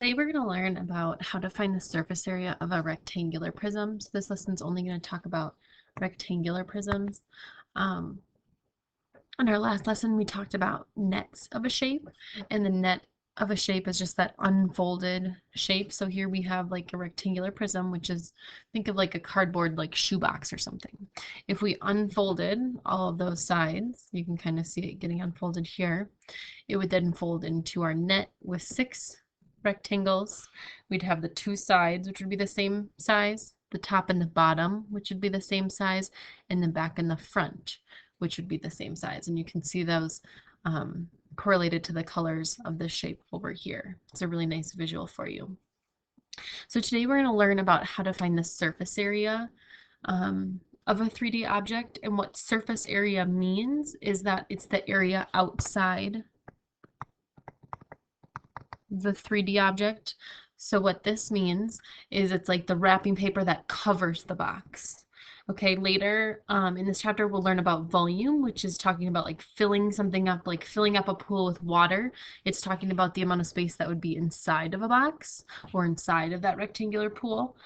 Today we're going to learn about how to find the surface area of a rectangular prism. So this lesson's only going to talk about rectangular prisms. In our last lesson we talked about nets of a shape, and the net of a shape is just that unfolded shape. So here we have like a rectangular prism, which is, think of like a cardboard like shoebox or something. If we unfolded all of those sides, you can kind of see it getting unfolded here, it would then fold into our net with 6 rectangles. We'd have the 2 sides, which would be the same size, the top and the bottom, which would be the same size, and the back and the front, which would be the same size. And you can see those correlated to the colors of this shape over here. It's a really nice visual for you. So today we're going to learn about how to find the surface area of a 3D object. And what surface area means is that it's the area outside the 3D object. So what this means is it's like the wrapping paper that covers the box. Okay, later in this chapter we'll learn about volume, which is talking about like filling something up, like filling up a pool with water. It's talking about the amount of space that would be inside of a box or inside of that rectangular pool.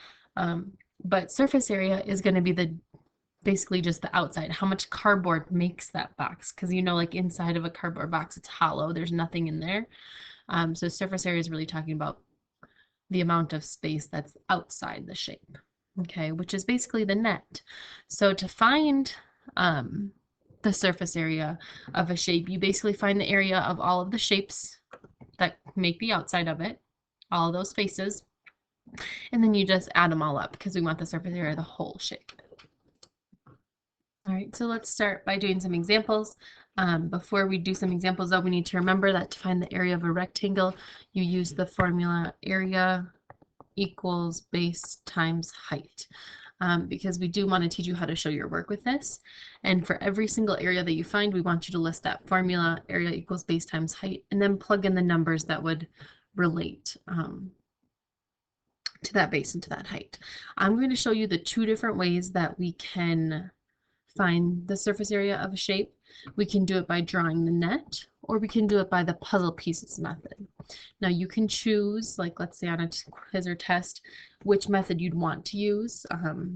But surface area is going to be the basically just the outside, how much cardboard makes that box, because you know, like inside of a cardboard box it's hollow, there's nothing in there. So surface area is really talking about the amount of space that's outside the shape, okay, which is basically the net. So to find the surface area of a shape, you basically find the area of all of the shapes that make the outside of it, all of those faces, and then you just add them all up because we want the surface area of the whole shape. All right, so let's start by doing some examples. Before we do some examples though, we need to remember that to find the area of a rectangle, you use the formula area equals base times height, because we do want to teach you how to show your work with this. And for every single area that you find, we want you to list that formula area equals base times height, and then plug in the numbers that would relate to that base and to that height. I'm going to show you the 2 different ways that we can find the surface area of a shape. We can do it by drawing the net, or we can do it by the puzzle pieces method. Now you can choose, like let's say on a quiz or test, which method you'd want to use.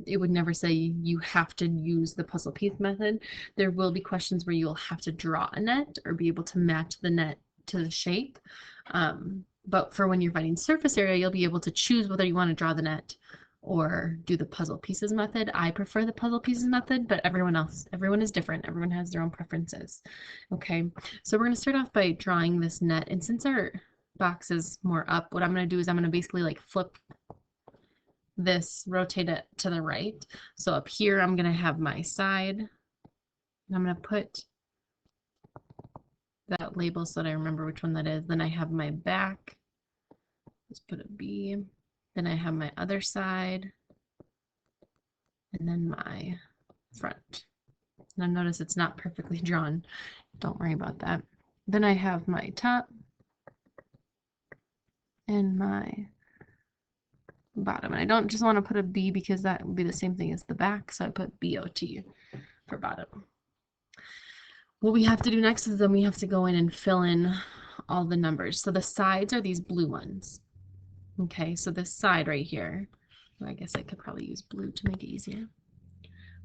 It would never say you have to use the puzzle piece method. There will be questions where you'll have to draw a net or be able to match the net to the shape. But for when you're finding surface area, you'll be able to choose whether you want to draw the net or do the puzzle pieces method. I prefer the puzzle pieces method, but everyone is different. Everyone has their own preferences. Okay, so we're going to start off by drawing this net, and since our box is more up, what I'm going to do is I'm going to basically like flip this, rotate it to the right. So up here I'm going to have my side, and I'm going to put that label so that I remember which one that is. Then I have my back, let's put a B. Then I have my other side, and then my front. Now notice it's not perfectly drawn. Don't worry about that. Then I have my top and my bottom. And I don't just want to put a B because that would be the same thing as the back, so I put BOT for bottom. What we have to do next is then we have to go in and fill in all the numbers. So the sides are these blue ones. Okay, so this side right here, I guess I could probably use blue to make it easier.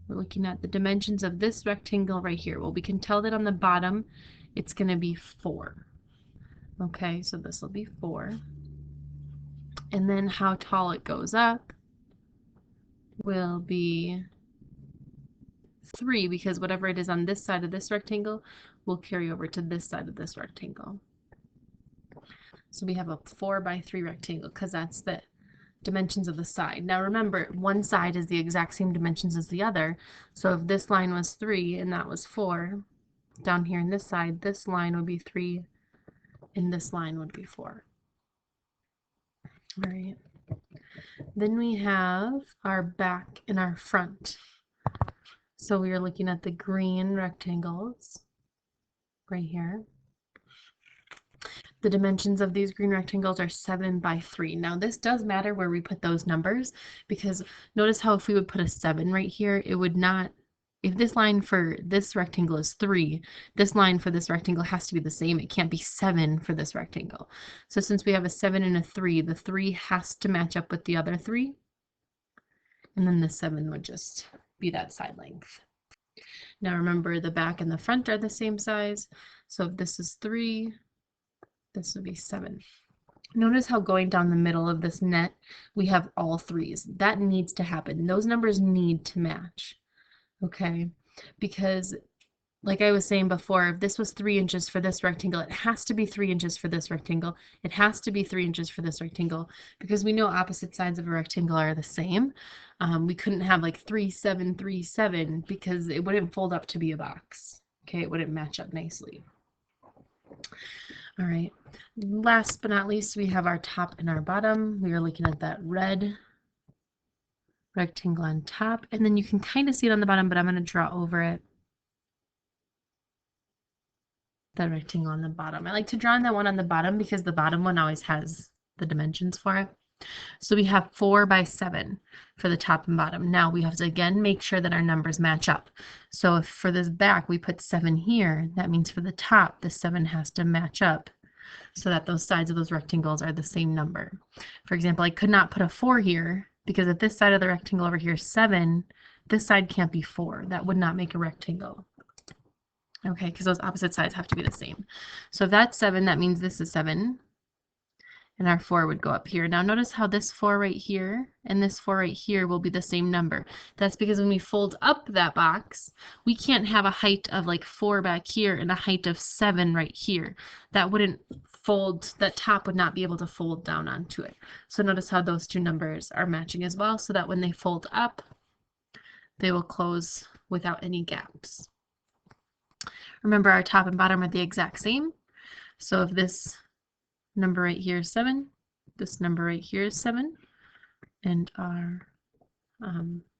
We're looking at the dimensions of this rectangle right here. Well, we can tell that on the bottom, it's going to be 4. Okay, so this will be 4. And then how tall it goes up will be 3, because whatever it is on this side of this rectangle will carry over to this side of this rectangle. So we have a 4 by 3 rectangle because that's the dimensions of the side. Now remember, one side is the exact same dimensions as the other. So if this line was 3 and that was 4, down here in this side, this line would be 3 and this line would be 4. All right. Then we have our back and our front. So we are looking at the green rectangles right here. The dimensions of these green rectangles are 7 by 3. Now this does matter where we put those numbers, because notice how if we would put a 7 right here, it would not if this line for this rectangle is 3, this line for this rectangle has to be the same. It can't be 7 for this rectangle. So since we have a 7 and a 3, the 3 has to match up with the other 3. And then the 7 would just be that side length. Now remember, the back and the front are the same size. So if this is 3, this would be 7. Notice how going down the middle of this net, we have all 3s. That needs to happen. Those numbers need to match. Okay, because like I was saying before, if this was 3 inches for this rectangle, it has to be 3 inches for this rectangle. It has to be 3 inches for this rectangle, because we know opposite sides of a rectangle are the same. We couldn't have like 3, 7, 3, 7, because it wouldn't fold up to be a box. Okay, it wouldn't match up nicely. All right, last but not least, we have our top and our bottom. We are looking at that red rectangle on top, and then you can kind of see it on the bottom, but I'm going to draw over it the rectangle on the bottom. I like to draw on that one on the bottom because the bottom one always has the dimensions for it. So we have 4 by 7 for the top and bottom. Now we have to again make sure that our numbers match up. So if for this back we put 7 here, that means for the top the 7 has to match up so that those sides of those rectangles are the same number. For example, I could not put a 4 here because if this side of the rectangle over here is 7, this side can't be 4. That would not make a rectangle. Okay, because those opposite sides have to be the same. So if that's 7, that means this is 7. And our 4 would go up here. Now notice how this 4 right here and this 4 right here will be the same number. That's because when we fold up that box, we can't have a height of like 4 back here and a height of 7 right here. That wouldn't fold, that top would not be able to fold down onto it. So notice how those two numbers are matching as well, so that when they fold up, they will close without any gaps. Remember, our top and bottom are the exact same. So if this number right here is 7, this number right here is 7, and our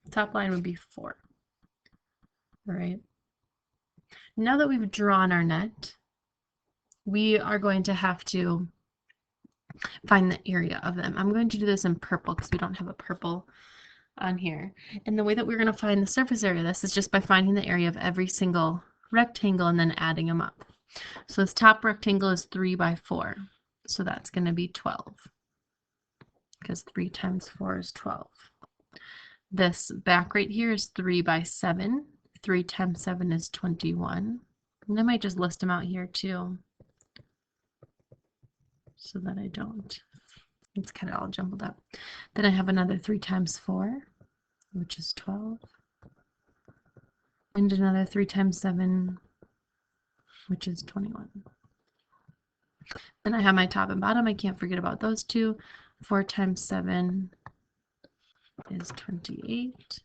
top line would be 4. All right. Now that we've drawn our net, we are going to have to find the area of them. I'm going to do this in purple because we don't have a purple on here. And the way that we're going to find the surface area of this is just by finding the area of every single rectangle and then adding them up. So this top rectangle is 3 by 4. So that's going to be 12 because 3 times 4 is 12. This back right here is 3 by 7. 3 times 7 is 21. And I might just list them out here too so that I don't. It's kind of all jumbled up. Then I have another 3 times 4, which is 12. And another 3 times 7, which is 21. Then I have my top and bottom. I can't forget about those two. 4 times 7 is 28.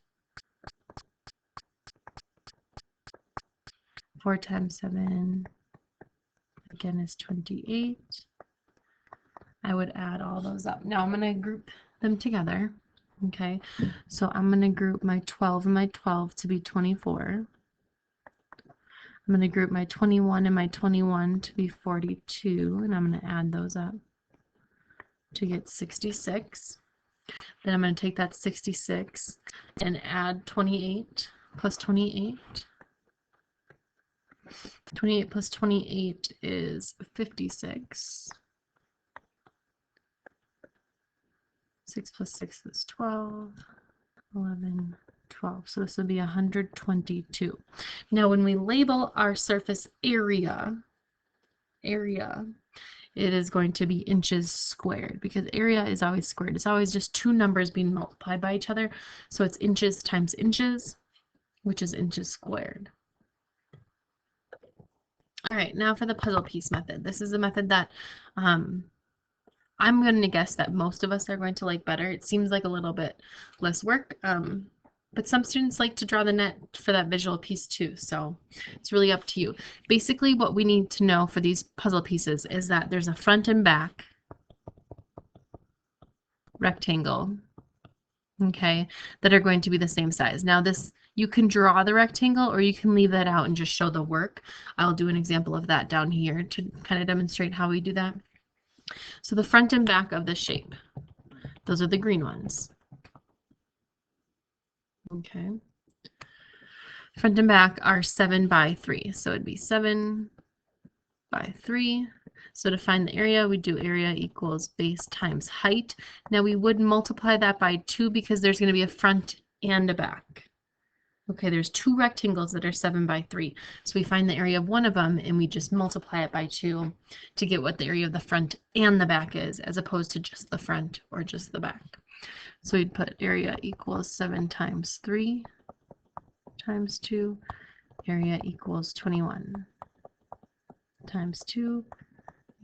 4 times 7 again is 28. I would add all those up. Now I'm going to group them together. Okay, so I'm going to group my 12 and my 12 to be 24. I'm going to group my 21 and my 21 to be 42, and I'm going to add those up to get 66. Then I'm going to take that 66 and add 28 plus 28. 28 plus 28 is 56. 6 plus 6 is 12. 11, 12. So this would be 122. Now when we label our surface area, it is going to be inches squared because area is always squared. It's always just two numbers being multiplied by each other. So it's inches times inches, which is inches squared. All right, now for the puzzle piece method. This is a method that I'm going to guess that most of us are going to like better. It seems like a little bit less work, but some students like to draw the net for that visual piece too, so it's really up to you. Basically, what we need to know for these puzzle pieces is that there's a front and back rectangle, okay, that are going to be the same size. Now this, you can draw the rectangle or you can leave that out and just show the work. I'll do an example of that down here to kind of demonstrate how we do that. So the front and back of this shape, those are the green ones. Okay. Front and back are 7 by 3. So it'd be 7 by 3. So to find the area, we do area equals base times height. Now we would multiply that by 2 because there's going to be a front and a back. Okay, there's 2 rectangles that are 7 by 3. So we find the area of one of them and we just multiply it by 2 to get what the area of the front and the back is, as opposed to just the front or just the back. So we'd put area equals 7 times 3 times 2. Area equals 21 times 2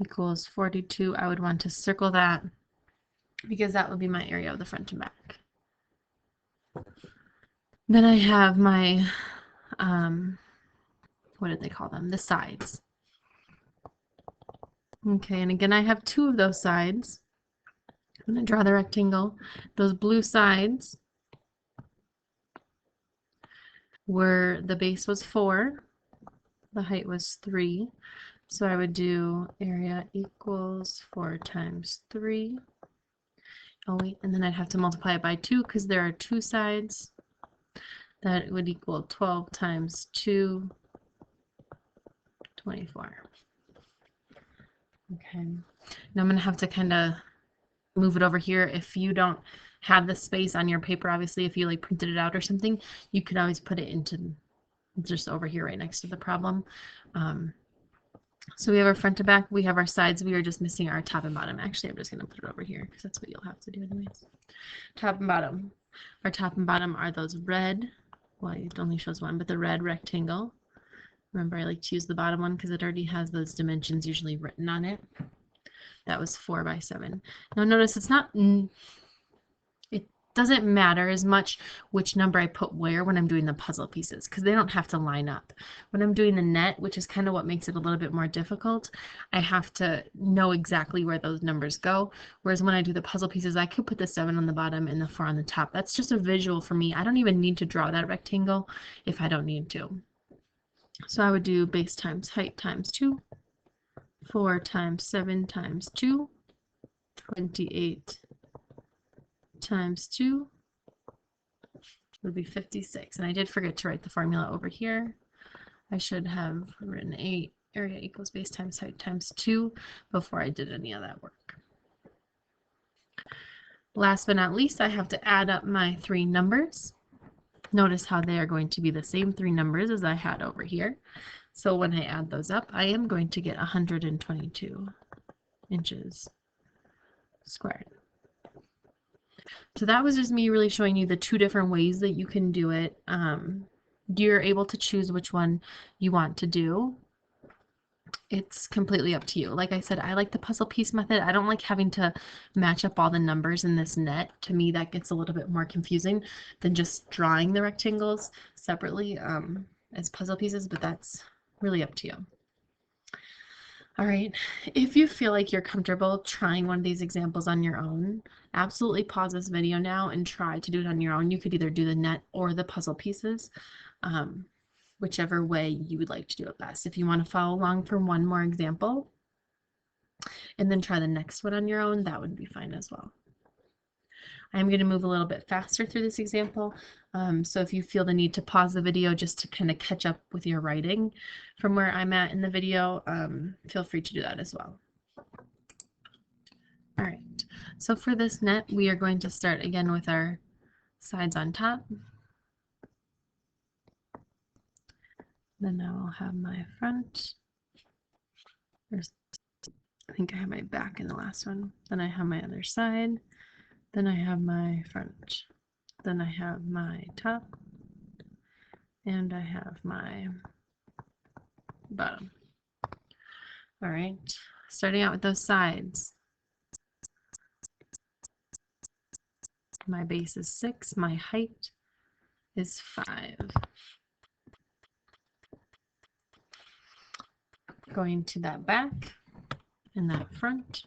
equals 42. I would want to circle that because that would be my area of the front and back. Then I have my, what did they call them? The sides. Okay, and again, I have 2 of those sides. I'm going to draw the rectangle. Those blue sides were, the base was 4, the height was 3. So I would do area equals 4 times 3. Oh wait, and then I'd have to multiply it by 2 because there are 2 sides. That would equal 12 times 2, 24. Okay, now I'm going to have to kind of move it over here. If you don't have the space on your paper, obviously, if you like printed it out or something, you could always put it into just over here right next to the problem. So we have our front to back, we have our sides, we are just missing our top and bottom. Actually, I'm just going to put it over here because that's what you'll have to do anyways. Top and bottom. Our top and bottom are those red, well, it only shows one, but the red rectangle. Remember, I like to use the bottom one because it already has those dimensions usually written on it. That was 4 by 7. Now notice it's not, it doesn't matter as much which number I put where when I'm doing the puzzle pieces because they don't have to line up. When I'm doing the net, which is kind of what makes it a little bit more difficult, I have to know exactly where those numbers go. Whereas when I do the puzzle pieces, I could put the 7 on the bottom and the 4 on the top. That's just a visual for me. I don't even need to draw that rectangle if I don't need to. So I would do base times height times 2, 4 times 7 times 2, 28 times 2 would be 56. And I did forget to write the formula over here. I should have written 8 area equals base times height times 2 before I did any of that work. Last but not least, I have to add up my 3 numbers. Notice how they are going to be the same 3 numbers as I had over here. So when I add those up, I am going to get 122 inches squared. So that was just me really showing you the 2 different ways that you can do it. You're able to choose which one you want to do. It's completely up to you. Like I said, I like the puzzle piece method. I don't like having to match up all the numbers in this net. To me, that gets a little bit more confusing than just drawing the rectangles separately as puzzle pieces, but that's really up to you. All right, if you feel like you're comfortable trying one of these examples on your own, absolutely pause this video now and try to do it on your own. You could either do the net or the puzzle pieces, whichever way you would like to do it best. If you want to follow along for one more example and then try the next one on your own, that would be fine as well. I'm going to move a little bit faster through this example, so if you feel the need to pause the video just to kind of catch up with your writing from where I'm at in the video, feel free to do that as well. All right, so for this net, we are going to start again with our sides on top. Then I will have my front. I think I have my back in the last one. Then I have my other side. Then I have my front. Then I have my top. And I have my bottom. All right, starting out with those sides. My base is 6, my height is 5. Going to that back and that front.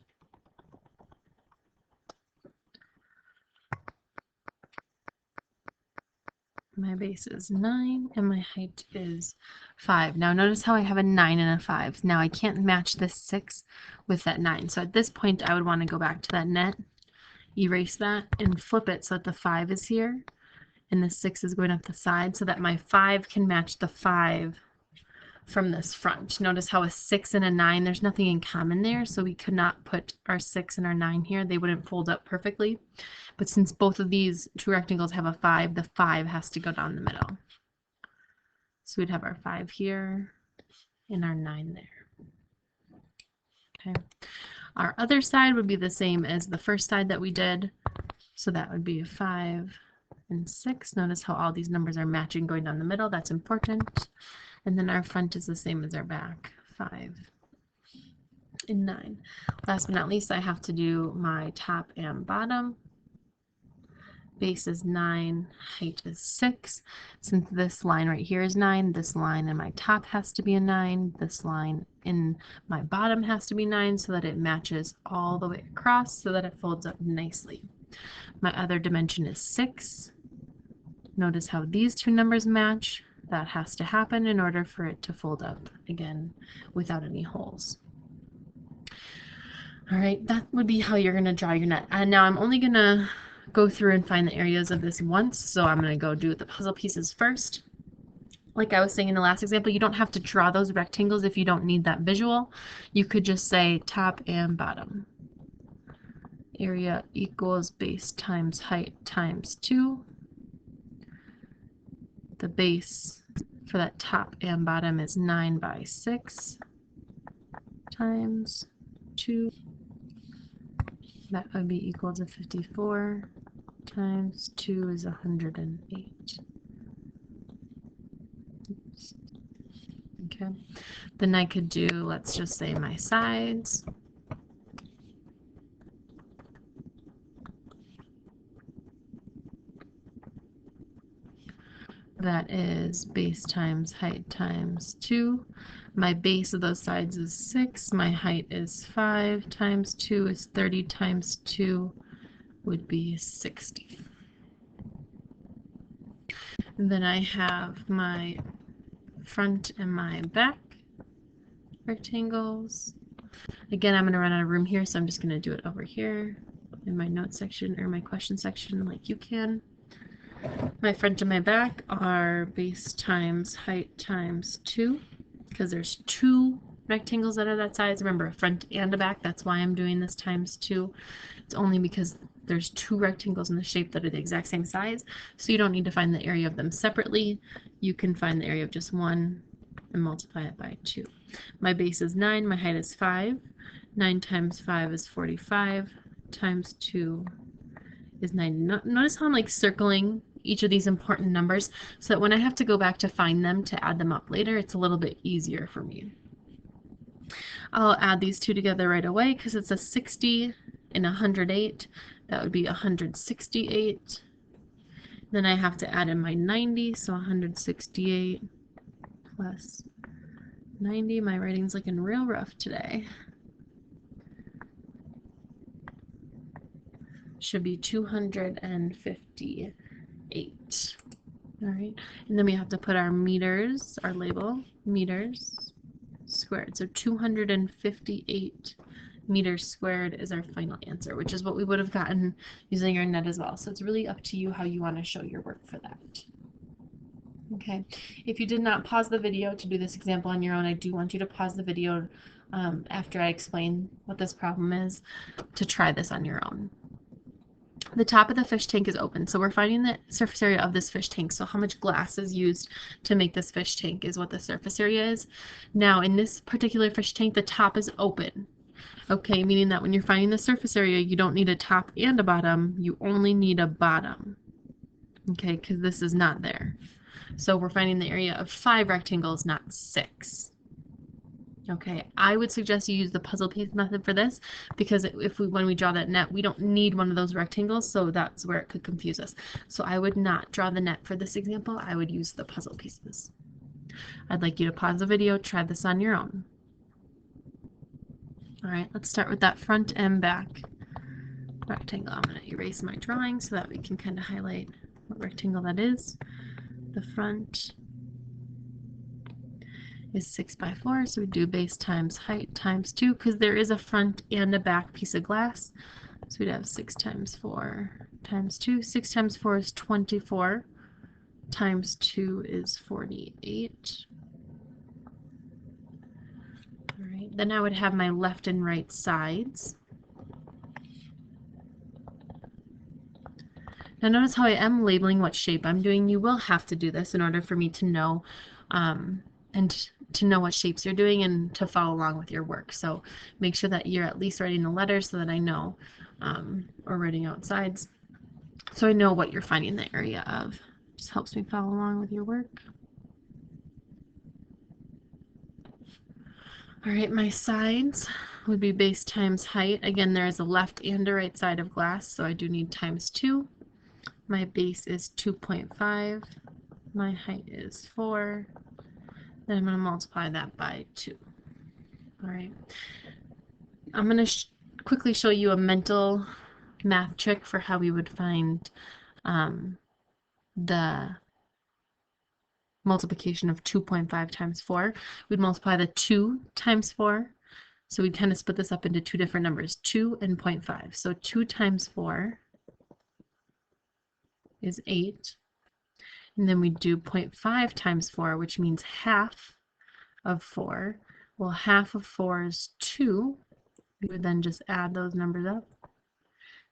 My base is 9 and my height is 5. Now notice how I have a 9 and a 5. Now I can't match this 6 with that 9. So at this point I would want to go back to that net, erase that, and flip it so that the 5 is here and the 6 is going up the side so that my 5 can match the 5 from this front. Notice how a 6 and a 9, there's nothing in common there, so we could not put our 6 and our 9 here. They wouldn't fold up perfectly. But since both of these two rectangles have a 5, the 5 has to go down the middle. So we'd have our 5 here and our 9 there. Okay. Our other side would be the same as the first side that we did. So that would be 5 and 6. Notice how all these numbers are matching going down the middle. That's important. And then our front is the same as our back, 5 and 9. Last but not least, I have to do my top and bottom. Base is 9, height is 6. Since this line right here is 9, this line in my top has to be a 9. This line in my bottom has to be 9 so that it matches all the way across so that it folds up nicely. My other dimension is 6. Notice how these two numbers match. That has to happen in order for it to fold up again without any holes. All right, that would be how you're going to draw your net. And now I'm only going to go through and find the areas of this once, so I'm going to go do the puzzle pieces first. Like I was saying in the last example, you don't have to draw those rectangles if you don't need that visual. You could just say top and bottom. Area equals base times height times 2. The base for that top and bottom is 9 by 6 times 2. That would be equal to 54 times 2 is 108. Oops. Okay. Then I could do, let's just say my sides. That is base times height times 2. My base of those sides is 6. My height is 5 times 2 is 30 times 2 would be 60. And then I have my front and my back rectangles. Again, I'm going to run out of room here, so I'm just going to do it over here in my notes section or my question section like you can. My front and my back are base times height times 2 because there's 2 rectangles that are that size. Remember, a front and a back. That's why I'm doing this times 2. It's only because there's 2 rectangles in the shape that are the exact same size, so you don't need to find the area of them separately. You can find the area of just one and multiply it by 2. My base is 9. My height is 5. 9 times 5 is 45 times 2 is 90. Notice how I'm like circling each of these important numbers so that when I have to go back to find them to add them up later, it's a little bit easier for me. I'll add these two together right away because it's a 60 and 108. That would be 168. Then I have to add in my 90, so 168 plus 90. My writing's looking real rough today. Should be 258. All right, and then we have to put our meters, our label, meters squared. So 258 meters squared is our final answer, which is what we would have gotten using our net as well. So it's really up to you how you want to show your work for that. Okay, if you did not pause the video to do this example on your own, I do want you to pause the video after I explain what this problem is to try this on your own. The top of the fish tank is open, so we're finding the surface area of this fish tank. So how much glass is used to make this fish tank is what the surface area is. Now in this particular fish tank, the top is open. Okay, meaning that when you're finding the surface area, you don't need a top and a bottom, you only need a bottom. Okay, because this is not there. So we're finding the area of 5 rectangles, not 6. Okay, I would suggest you use the puzzle piece method for this because when we draw that net, we don't need one of those rectangles, so that's where it could confuse us. So I would not draw the net for this example. I would use the puzzle pieces. I'd like you to pause the video, try this on your own. All right, let's start with that front and back rectangle. I'm going to erase my drawing so that we can kind of highlight what rectangle that is. The front is 6 by 4, so we do base times height times 2 because there is a front and a back piece of glass. So we'd have 6 times 4 times 2. 6 times 4 is 24. times 2 is 48. All right, then I would have my left and right sides. Now notice how I am labeling what shape I'm doing. You will have to do this in order for me to know and to know what shapes you're doing and to follow along with your work. So make sure that you're at least writing the letters so that I know, or writing out sides so I know what you're finding the area of. Just helps me follow along with your work. All right, my sides would be base times height. Again, there is a left and a right side of glass, so I do need times 2. My base is 2.5. My height is 4. Then I'm going to multiply that by 2. All right. I'm going to quickly show you a mental math trick for how we would find the multiplication of 2.5 times 4. We'd multiply the 2 times 4. So we'd kind of split this up into two different numbers, 2 and 0.5. So 2 times 4 is 8. And then we do 0.5 times 4, which means half of 4. Well, half of 4 is 2. We would then just add those numbers up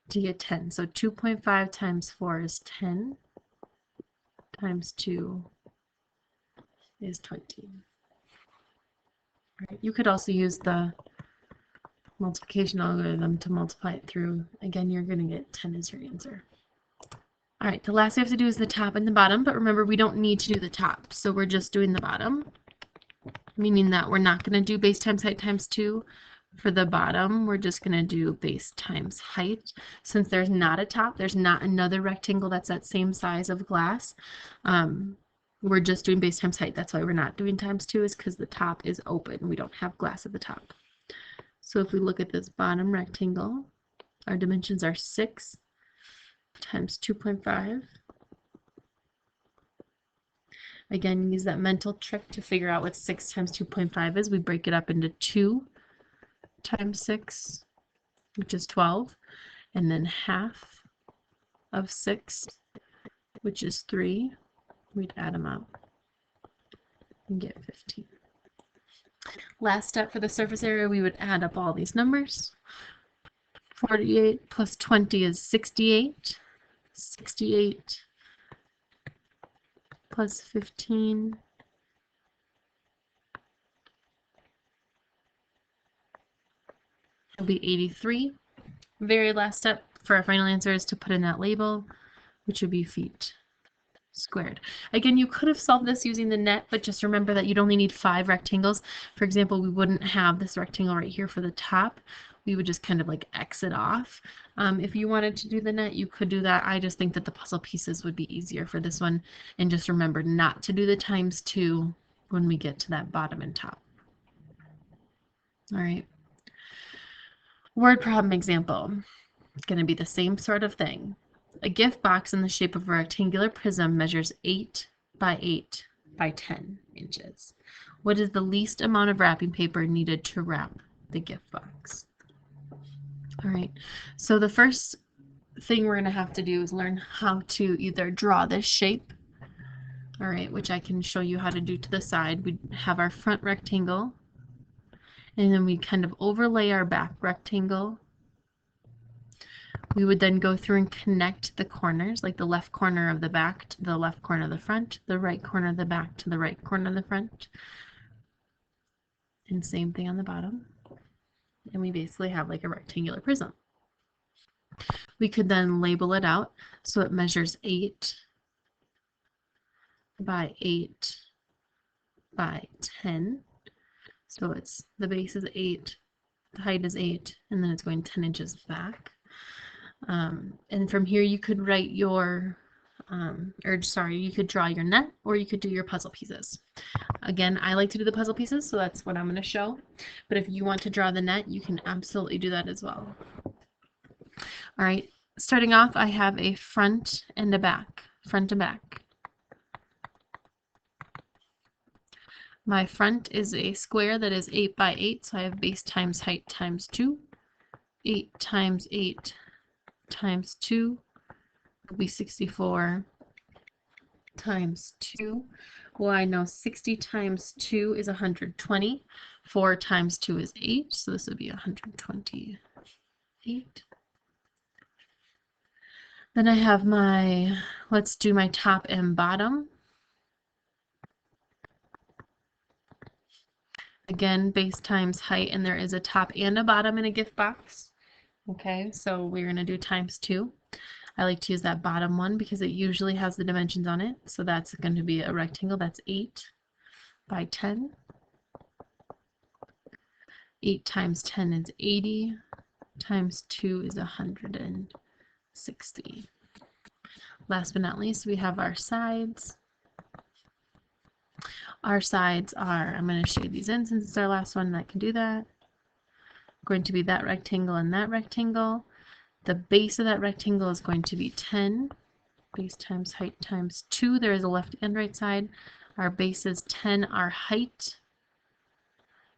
to get 10. So 2.5 times 4 is 10, times 2 is 20. Right. You could also use the multiplication algorithm to multiply it through. Again, you're going to get 10 as your answer. All right, the last we have to do is the top and the bottom, but remember we don't need to do the top, so we're just doing the bottom, meaning that we're not going to do base times height times 2. For the bottom, we're just going to do base times height. Since there's not a top, there's not another rectangle that's that same size of glass, we're just doing base times height. That's why we're not doing times 2, is because the top is open. We don't have glass at the top. So if we look at this bottom rectangle, our dimensions are 6 times 2.5. Again, use that mental trick to figure out what 6 times 2.5 is. We break it up into 2 times 6, which is 12, and then half of 6, which is 3. We'd add them up and get 15. Last step for the surface area, we would add up all these numbers. 48 plus 20 is 68. 68 plus 15 will be 83. Very last step for our final answer is to put in that label, which would be feet squared. Again, you could have solved this using the net, but just remember that you'd only need 5 rectangles. For example, we wouldn't have this rectangle right here for the top. We would just kind of like X it off. If you wanted to do the net, you could do that. I just think that the puzzle pieces would be easier for this one. And just remember not to do the times 2 when we get to that bottom and top. All right. Word problem example. It's going to be the same sort of thing. A gift box in the shape of a rectangular prism measures 8 by 8 by 10 inches. What is the least amount of wrapping paper needed to wrap the gift box? All right, so the first thing we're going to have to do is learn how to either draw this shape, all right, which I can show you how to do to the side. We have our front rectangle, and then we kind of overlay our back rectangle. We would then go through and connect the corners, like the left corner of the back to the left corner of the front, the right corner of the back to the right corner of the front. And same thing on the bottom. And we basically have like a rectangular prism. We could then label it out. So it measures 8 by 8 by 10. So it's the base is 8, the height is 8, and then it's going 10 inches back. And from here you could write your, you could draw your net, or you could do your puzzle pieces. Again, I like to do the puzzle pieces, so that's what I'm going to show. But if you want to draw the net, you can absolutely do that as well. All right, starting off, I have a front and a back, front and back. My front is a square that is 8 by 8, so I have base times height times 2. 8 times 8 times 2 will be 64. times 2. Well, I know 60 times 2 is 120. 4 times 2 is 8, so this would be 128. Then I have my, let's do my top and bottom. Again, base times height, and there is a top and a bottom in a gift box. Okay, so we're going to do times 2. I like to use that bottom one because it usually has the dimensions on it. So that's going to be a rectangle. That's 8 by 10. 8 times 10 is 80. Times 2 is 160. Last but not least, we have our sides. Our sides are, I'm going to shade these in since it's our last one and I can do that. Going to be that rectangle and that rectangle. The base of that rectangle is going to be 10. Base times height times 2. There is a left and right side. Our base is 10. Our height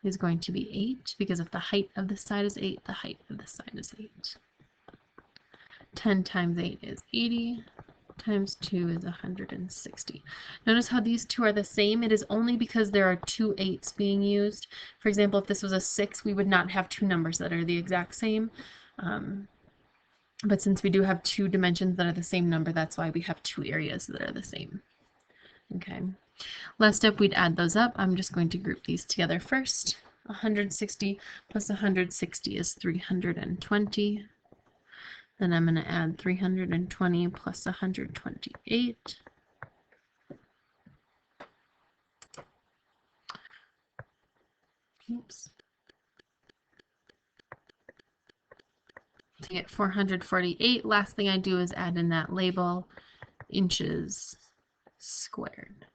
is going to be 8 because if the height of this side is 8, the height of this side is 8. 10 times 8 is 80. Times 2 is 160. Notice how these two are the same. It is only because there are 2 8s being used. For example, if this was a 6, we would not have two numbers that are the exact same. But since we do have 2 dimensions that are the same number, that's why we have 2 areas that are the same. Okay. Last step, we'd add those up. I'm just going to group these together first. 160 plus 160 is 320. Then I'm going to add 320 plus 128. Oops. To get 448, last thing I do is add in that label, inches squared.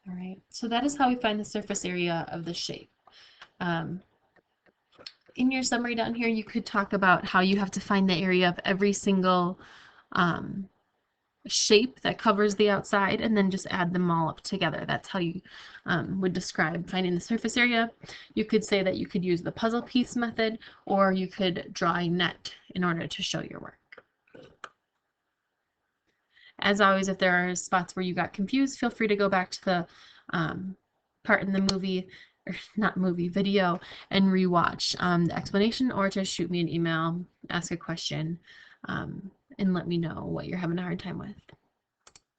All right, so that is how we find the surface area of the shape. In your summary down here, you could talk about how you have to find the area of every single shape that covers the outside and then just add them all up together. That's how you would describe finding the surface area. You could say that you could use the puzzle piece method, or you could draw a net in order to show your work. As always, if there are spots where you got confused, feel free to go back to the part in the movie, or not movie, video, and rewatch the explanation, or to shoot me an email, ask a question, and let me know what you're having a hard time with.